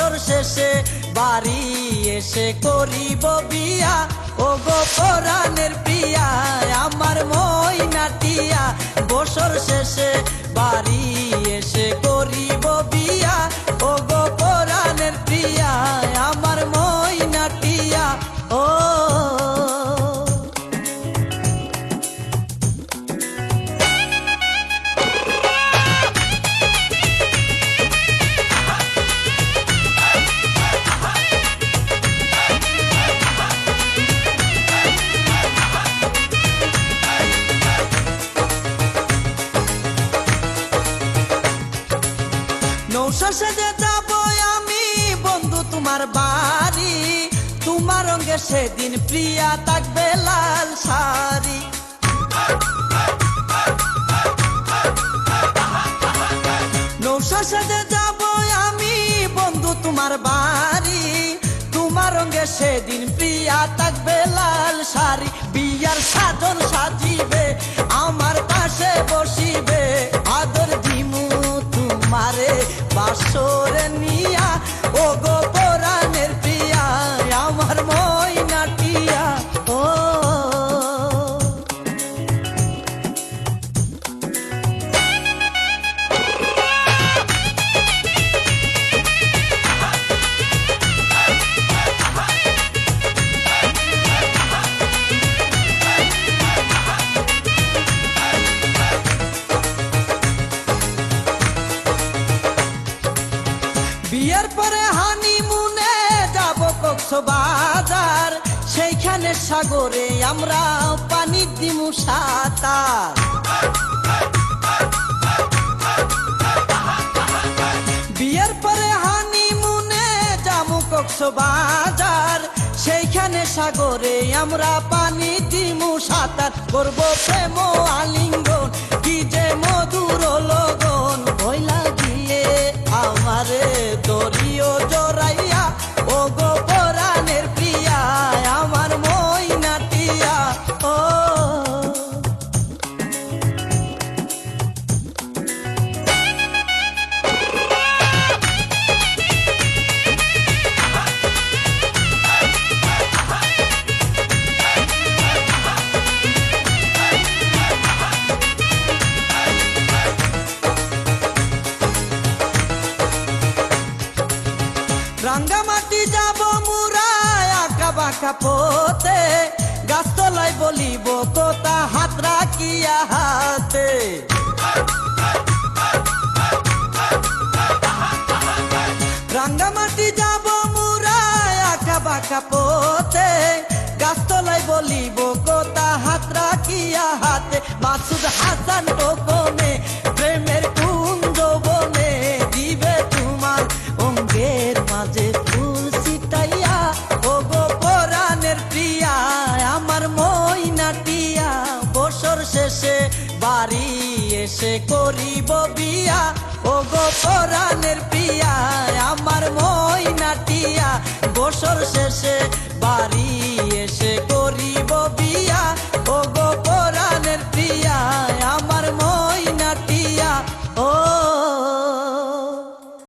বছর শেষে বাড়ি এসে করিব বিয়া, ও গো পরাণের প্রিয়া আমার ময়নাটিয়া। বছর শেষে বাড়ি এসে করিব বিয়া, ও গো পরাণের প্রিয়া আমার ময়নাটিয়া। ও নৌশা সেজে যাব আমি বন্ধু তোমার বাড়ি, তোমার রঙে সেদিন প্রিয়া থাকবে লাল শাড়ি। নৌশা সেজে যাব আমি বন্ধু তোমার বাড়ি, তোমার রঙে সেদিন প্রিয়া থাকবে লাল শাড়ি। বিয়ার সাজন সাজিবে আমার পাশে বসিবে, আদর দিমু তোমারে বাসরে নিয়া, ও গো পরাণের প্রিয়া আমার ময়নাটিয়া। ও বিয়ের পরে হানিমুনে যাব কক্সবাজার, সেইখানে সাগরে আমরা পানি দিমু সাঁতার। বিয়ের পরে হানিমুনে যাব কক্সবাজার, সেইখানে সাগরে আমরা পানি দিমু সাঁতার। করবো প্রেম আলিঙ্গন কি যে মধুর লগন, ভইলা গিয়ে আমারে দরিও জড়াইয়া, ও গো পরাণের প্রিয়া আমার ময়নাটিয়া। ও রাঙ্গামাটি যাব মুরা আঁকা বাঁকা পথে, গাছতলায় বলিব কথা হাত রাখিয়া হাতে। রাঙ্গামাটি যাব মুরা আঁকা বাঁকা পথে, গাছতলায় বলিব কথা হাত রাখিয়া হাতে। মাসুদ হাসান গোপনে প্রেমের কুঞ্জ বনে, দিবে তোমার অঙ্গের মাঝে ফুল ছিটাইয়া, ও গো পরাণের প্রিয়া আমার ময়নাটিয়া। বছর শেষে বাড়ি এসে করিব বিয়া, ও গো পরাণের প্রিয়া আমার ময়নাটিয়া। বছর শেষে বাড়ি